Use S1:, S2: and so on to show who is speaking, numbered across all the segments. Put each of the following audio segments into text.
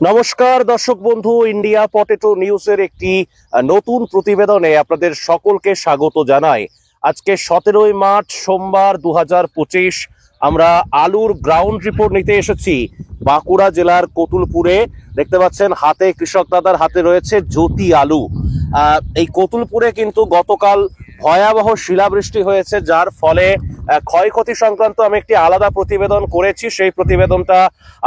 S1: নমস্কার দর্শক বন্ধু, ইন্ডিয়া পটেটো নিউজের একটি নতুন প্রতিবেদনে আপনাদের সকলকে স্বাগত জানাই। আজকে 17ই মার্চ সোমবার 2025 আমরা আলুর গ্রাউন্ড রিপোর্ট নিতে এসেছি বাঁকুড়া জেলার কতুলপুরে। দেখতে পাচ্ছেন হাতে কৃষক দাদার হাতে রয়েছে জ্যোতি আলু। এই কতুলপুরে কিন্তু গতকাল ভয়াবহ শিলাবৃষ্টি হয়েছে, যার ফলে ক্ষয়ক্ষতি সংক্রান্ত আমি একটি আলাদা প্রতিবেদন করেছি। সেই প্রতিবেদনটা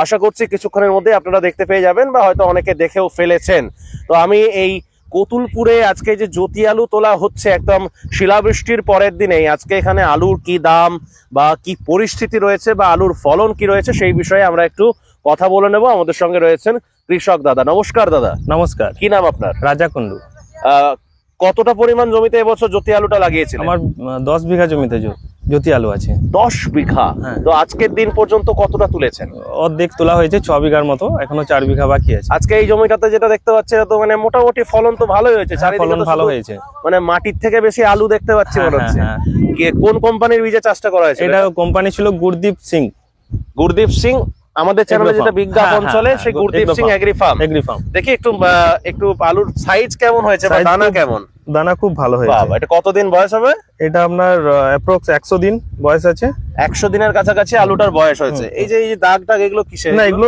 S1: আশা করছি কিছুক্ষণের মধ্যে আপনারা দেখতে পেয়ে যাবেন, বা হয়তো অনেকে দেখেও ফেলেছেন। তো আমি এই কতুলপুরে আজকে যে জ্যোতি আলু তোলা হচ্ছে একদম শিলাবৃষ্টির পরের দিনেই, আজকে এখানে আলুর কি দাম বা কি পরিস্থিতি রয়েছে বা আলুর ফলন কি রয়েছে সেই বিষয়ে আমরা একটু কথা বলে নেব। আমাদের সঙ্গে রয়েছেন কৃষক দাদা। নমস্কার দাদা।
S2: নমস্কার।
S1: কি নাম আপনার?
S2: রাজা কুন্ডু।
S1: কতটা পরিমাণ জমিতে এবছর জ্যোতি আলুটা লাগিয়েছেন?
S2: আমার 10 বিঘা জমিতে জ্যোতি আলু আছে।
S1: 10 বিঘা? তো আজকের দিন পর্যন্ত কতটা তুলেছেন?
S2: অর্ধেক তোলা হয়েছে, 6 বিঘার মতো, এখনো 4 বিঘা বাকি আছে।
S1: আজকে এই জমিটাতে যেটা দেখতে পাচ্ছি, তো মানে মোটামুটি ফলন তো ভালোই হয়েছে।
S2: ফলন ভালো হয়েছে,
S1: মানে মাটির থেকে বেশি আলু দেখতে পাচ্ছি মনে হচ্ছে। কোন কোম্পানির বীজে চাষটা করা হয়েছে?
S2: এটা কোম্পানি ছিল গুরদীপ সিং।
S1: গুরদীপ সিং আমাদের চ্যানেলে যেটা বিজ্ঞাপন চলে, সেই গুরদীপ সিং এগ্রি ফার্ম। দেখি একটু আলুর সাইজ কেমন হয়েছে বা দানা কেমন?
S2: দানা খুব ভালো হয়েছে।
S1: বাবা, এটা কতদিন বয়স হবে?
S2: এটা আপনার অ্যাপ্রক্স 100 দিন বয়স আছে।
S1: 100 দিনের কাছাকাছি আলুটার বয়স হয়েছে। এই যে দাগ টাগ এগুলো কিসের?
S2: না, এগুলো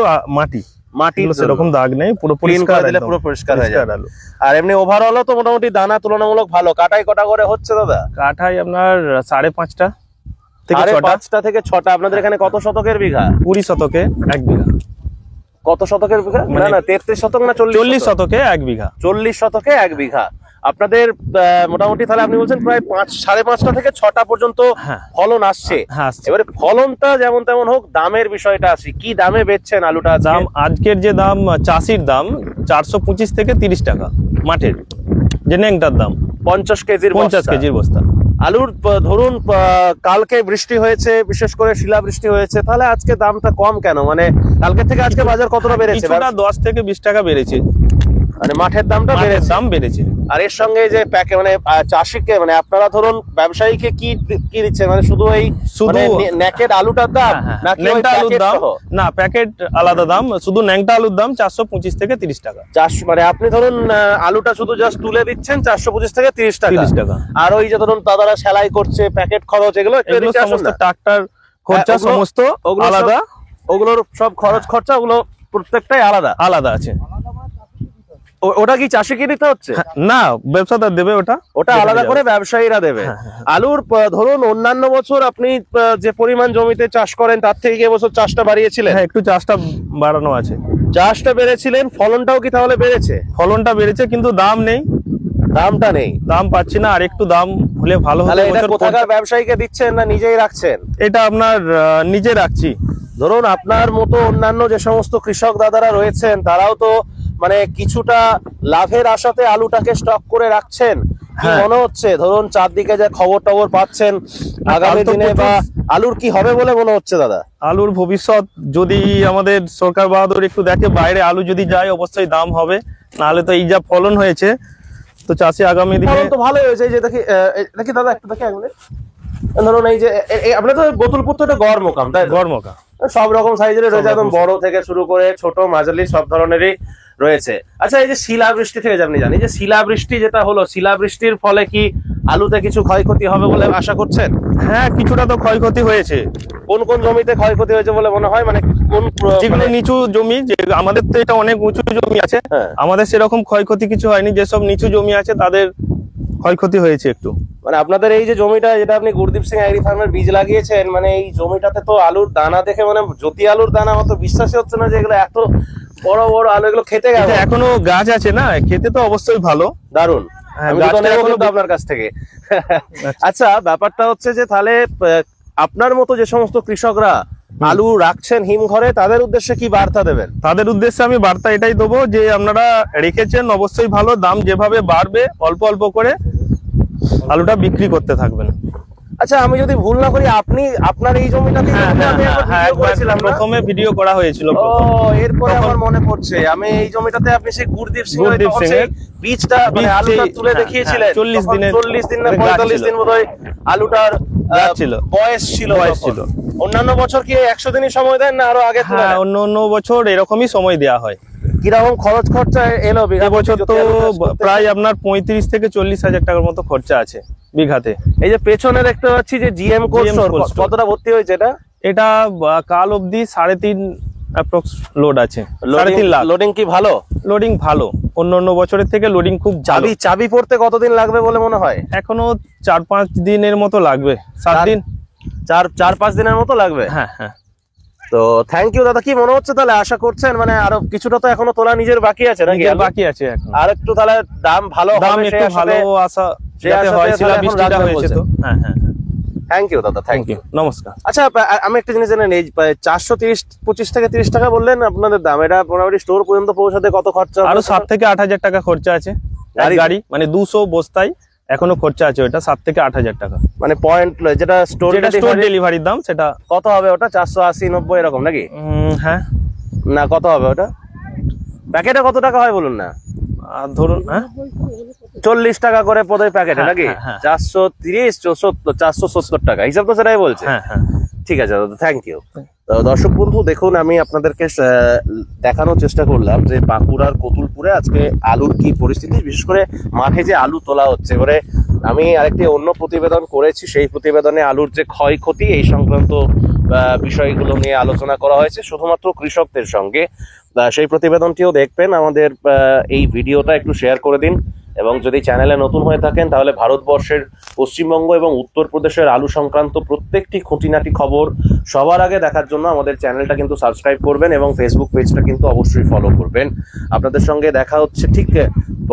S2: মাটির সেরকম দাগ নেই, পুরো পরিষ্কার দিলে পুরো পরিষ্কার হয়ে যাবে আলু।
S1: আর এমনি ওভারঅল তো মোটামুটি দানা তুলনামূলক ভালো। কাটাই কটা করে হচ্ছে দাদা?
S2: কাঠাই আপনার 5.5টা
S1: থেকে 6টা। আপনাদের এখানে কত শতকের বিঘা?
S2: 20 শতকে 1 বিঘা।
S1: কত শতকের বিঘা? না 33 শতক না
S2: 40 শতকে 1 বিঘা।
S1: 40 শতকে 1 বিঘা। আপনাদের মোটামুটি তাহলে আপনি বলছেন প্রায় 5-5.5টা থেকে 6টা পর্যন্ত ফলন আসছে। এবারে ফলনটা যেমন তেমন হোক, দামের বিষয়টা আসি। কি দামে বেচছেন আলুটা?
S2: দাম আজকের যে দাম, চাষির দাম 425 থেকে 30 টাকা মাঠের, যে ন্যাংটার দাম 50 কেজির বস্তা।
S1: আলুর ধরুন কালকে বৃষ্টি হয়েছে, বিশেষ করে শিলাবৃষ্টি হয়েছে, তাহলে আজকে দামটা কম কেন? মানে কালকে থেকে আজকে বাজার কতটা বেড়েছে?
S2: 10 থেকে 20 টাকা বেড়েছে,
S1: মানে মাঠের দামটা বেড়েছে। আর এর সঙ্গে যে মানে চাষিকে, মানে আপনারা ধরুন ব্যবসায়ীকে কি দিচ্ছেন? মানে শুধু ন্যাকেড আলুটার দাম নাকি
S2: ন্যাংটা আলুর দাম? না, প্যাকেট আলাদা দাম। শুধু ন্যাংটা আলুর দাম 425 থেকে 30 টাকা।
S1: মানে আপনি ধরুন আলুটা শুধু জাস্ট তুলে দিচ্ছেন 425 থেকে 30 টাকা। আর ওই যে ধরুন দাদারা সেলাই করছে, প্যাকেট খরচ, এগুলো
S2: সমস্ত ট্রাক্টর খরচা সমস্ত আলাদা।
S1: ওগুলোর সব খরচ খরচা ওগুলো প্রত্যেকটাই আলাদা
S2: আছে।
S1: ওটা কি চাষিকে দিতে হচ্ছে?
S2: না, ব্যবসাদার দেবে। ওটা আলাদা করে
S1: ব্যবসায়ীরা দেবে। আলুর ধরুন অন্যান্য বছর আপনি যে পরিমাণ জমিতে চাষ করেন তার থেকে এবছর চাষটা বাড়িয়েছিলেন?
S2: হ্যাঁ, একটু চাষটা বাড়ানো আছে।
S1: চাষটা বেড়েছিলেন, ফলনটাও কি তাহলে বেড়েছে?
S2: ফলনটা বেড়েছে, কিন্তু দাম নেই।
S1: দামটা নেই,
S2: দাম পাচ্ছি না। আর একটু দাম হলে ভালো হতো।
S1: এটা কোথাকার ব্যবসায়ীকে দিচ্ছেন না নিজেই রাখছেন?
S2: এটা আপনার নিজে রাখছি।
S1: ধরুন আপনার মতো অন্যান্য যে সমস্ত কৃষক দাদারা রয়েছেন, তারাও তো মানে কিছুটা লাভের আশাতে আলুটাকে স্টক করে রাখছেন। কি মনে হচ্ছে, ধরুন চারদিকে যে খবর টবর পাচ্ছেন, আগামী দিনে বা আলুর কি হবে বলে মনে হচ্ছে দাদা?
S2: আলুর ভবিষ্যৎ যদি আমাদের সরকার বাহাদুর একটু দেখে, বাইরে আলু যদি যায় অবশ্যই দাম হবে। নাহলে তো এই যা ফলন হয়েছে, তো চাষি আগামী দিনে
S1: তো ভালোই হয়েছে। যে দেখি দাদা, একটু দেখি আঙুলে। ধরুন এই যে আপনাদের গোতুলপুর তো এটা গড় মোকাম, তাই?
S2: গড় মোকাম
S1: সব রকম সাইজের রয়েছে, একদম বড় থেকে শুরু করে ছোট মাঝারি সব ধরনেরই রয়েছে। আচ্ছা, এই যে শিলাবৃষ্টি থেকে আপনি জানি যে শিলাবৃষ্টি যেটা হলো, শিলাবৃষ্টির ফলে কি আলুতে কিছু ক্ষয়ক্ষতি হবে বলে আশা করছেন?
S2: হ্যাঁ, কিছুটা তো ক্ষয়ক্ষতি হয়েছে।
S1: কোন কোন জমিতে ক্ষয়ক্ষতি হয়েছে বলে মনে হয়? মানে কোন
S2: যেগুলো নিচু জমি, যে আমাদের তো এটা অনেক উঁচু জমি আছে, আমাদের সেরকম ক্ষয়ক্ষতি কিছু হয়নি। যেসব নিচু জমি আছে তাদের ক্ষয়ক্ষতি হয়েছে একটু।
S1: মানে আপনাদের এই যে জমিটা, যেটা আপনি গুরদীপ সিং এগ্রি ফার্মের বীজ লাগিয়েছেন, মানে এই জমিটাতে তো আলুর দানা দেখে মানে জ্যোতি আলুর দানা মতো বিশ্বাসই হচ্ছে না যে এগুলো এত বড় বড় আলু। এগুলো খেতে
S2: এখনো গাছ আছে না, খেতে তো অবশ্যই ভালো,
S1: দারুন। আপনার কাছ থেকে আচ্ছা, ব্যাপারটা হচ্ছে যে তাহলে আপনার মতো যে সমস্ত কৃষকরা আলু রাখছেন হিমঘরে, তাদের উদ্দেশ্যে কি বার্তা দেবেন?
S2: তাদের উদ্দেশ্যে আমি বার্তা এটাই দেবো যে আপনারা রেখেছেন অবশ্যই ভালো। দাম যেভাবে বাড়বে অল্প অল্প করে আলুটা বিক্রি করতে থাকবেন।
S1: আচ্ছা, আমি যদি ভুল না করি, আপনি আপনার এই জমিটাতে
S2: প্রথমে ভিডিও করা হয়েছিল।
S1: এরপরে আমার মনে পড়ছে, আমি এই জমিটাতে আপনি সেই গুরদীপ সিং এর বীজটা মানে আলুটা তুলে দেখিয়েছিলেন।
S2: 40 দিন
S1: না 45 দিন বোধহয় আলুটার বয়স ছিল। অন্যান্য বছর কি 100 দিনই সময় দেন না আরো আগে?
S2: অন্য বছর এরকমই সময় দেওয়া হয়।
S1: কিরকম খরচ খরচা এলো বিঘা
S2: এবছর
S1: প্রতি
S2: তো
S1: যদি আলু চাষ করতে?
S2: প্রায় আপনার 35 থেকে 40 হাজার টাকার মতো খরচা আছে বিঘাতে।
S1: এই যে পেছনে দেখতে পাচ্ছি যে জিএম কোর্স
S2: cold store।
S1: কতটা ভর্তি হয়েছে এটা?
S2: এটা কাল অবধি 3.5 অ্যাপ্রক্স লোড আছে, 3.5 লাখ।
S1: লোডিং কি ভালো?
S2: লোডিং ভালো, অন্য অন্য বছরের থেকে লোডিং খুব ভালো।
S1: চাবি পড়তে কতদিন লাগবে বলে মনে হয়?
S2: এখনো 4-5 দিনের মতো লাগবে, 7 দিন,
S1: 4-5 দিনের মতো লাগবে।
S2: হ্যাঁ হ্যাঁ।
S1: তো থ্যাংক ইউ দাদা। কি মনে হচ্ছে তাহলে, আশা করছেন মানে আরো কিছুটা তো এখনো তোলা নিজের বাকি আছে নাকি?
S2: নিজের বাকি আছে এখন,
S1: আর একটু তাহলে দাম ভালো
S2: দাম
S1: হবে,
S2: একটু ভালো আশা যাতে হয়েছিল, বৃষ্টিটা হয়েছে তো। হ্যাঁ হ্যাঁ,
S1: থ্যাংক ইউ দাদা, থ্যাংক ইউ।
S2: নমস্কার।
S1: আচ্ছা আমি একটা জিনিস জানেন, এই 425 থেকে 30 টাকা বললেন আপনাদের দাম, এটা মোটামুটি স্টোর পর্যন্ত পৌঁছাতে কত খরচা?
S2: আরো 7 থেকে 8 হাজার টাকা খরচা আছে গাড়ি, মানে 200 বস্তায় এখনো খরচা আছে, ওটা 7 থেকে 8 হাজার টাকা।
S1: মানে পয়েন্ট যেটা স্টোর
S2: ডেলিভারির দাম, সেটা
S1: কত হবে? ওটা 480-90 এরকম নাকি?
S2: হ্যাঁ।
S1: না, কত হবে ওটা? প্যাকেটে কত টাকা হয় বলুন না?
S2: ধরুন, হ্যাঁ
S1: 40 টাকা করে প্রতি প্যাকেটে নাকি?
S2: হ্যাঁ।
S1: 430, 470 টাকা, হিসাব তো সেটাই বলছে।
S2: হ্যাঁ হ্যাঁ।
S1: ঠিক আছে দাদা, থ্যাংক ইউ। দর্শক বন্ধু দেখুন, আমি আপনাদেরকে দেখানোর চেষ্টা করলাম যে বাঁকুড়ার কতুলপুরে আজকে আলুর কি পরিস্থিতি, বিশেষ করে মাঠে যে আলু তোলা হচ্ছে। এবারে আমি আরেকটি অন্য প্রতিবেদন করেছি, সেই প্রতিবেদনে আলুর যে ক্ষয়ক্ষতি এই সংক্রান্ত বিষয়গুলো নিয়ে আলোচনা করা হয়েছে শুধুমাত্র কৃষকদের সঙ্গে। সেই প্রতিবেদনটিও দেখবেন। আমাদের এই ভিডিওটা একটু শেয়ার করে দিন, এবং যদি চ্যানেলে নতুন হয়ে থাকেন তাহলে ভারতবর্ষের পশ্চিমবঙ্গ এবং উত্তরপ্রদেশের আলু সংক্রান্ত প্রত্যেকটি খুঁটিনাটি খবর সবার আগে দেখার জন্য আমাদের চ্যানেলটা কিন্তু সাবস্ক্রাইব করবেন, এবং ফেসবুক পেজটা কিন্তু অবশ্যই ফলো করবেন। আপনাদের সঙ্গে দেখা হচ্ছে ঠিক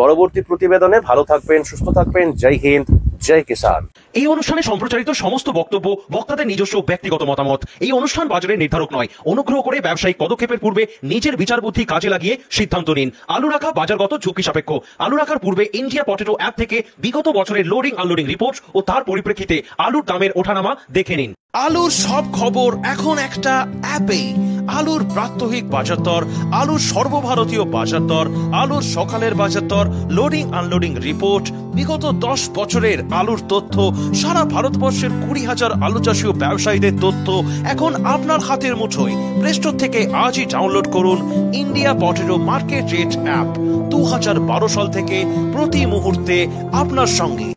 S1: পরবর্তী প্রতিবেদনে। ভালো থাকবেন, সুস্থ থাকবেন। জয় হিন্দ, জয় কিষান।
S3: এই অনুষ্ঠানে সম্প্রচারিত সমস্ত বক্তব্য বক্তাদের নিজস্ব ব্যক্তিগত মতামত। এই অনুষ্ঠান বাজারের নির্ধারক নয়। অনুগ্রহ করে ব্যবসায়িক পদক্ষেপের পূর্বে নিজের বিচার বুদ্ধি কাজে লাগিয়ে সিদ্ধান্ত নিন। আলু রাখা বাজারগত ঝুঁকি সাপেক্ষ। আলু রাখার পূর্বে ইন্ডিয়া পটেটো অ্যাপ থেকে বিগত বছরের লোডিং আনলোডিং রিপোর্ট ও তার পরিপ্রেক্ষিতে আলুর দামের ওঠানামা দেখে নিন। আলুর সব খবর এখন একটা অ্যাপেই। আলুর প্রাত্যহিক বাজার দর, আলুর সর্বভারতীয় বাজার দর, আলুর সকালের বাজার দর, লোডিং আনলোডিং রিপোর্ট, বিগত 10 বছরের আলুর তথ্য, সারা ভারতবর্ষের 20,000 আলু চাষী ও ব্যবসায়ীদের তথ্য এখন আপনার হাতের মুঠোয়। প্লে স্টোর থেকে আজই ডাউনলোড করুন India potato market rate app. 2012 সাল থেকে প্রতি মুহূর্তে আপনার সঙ্গে।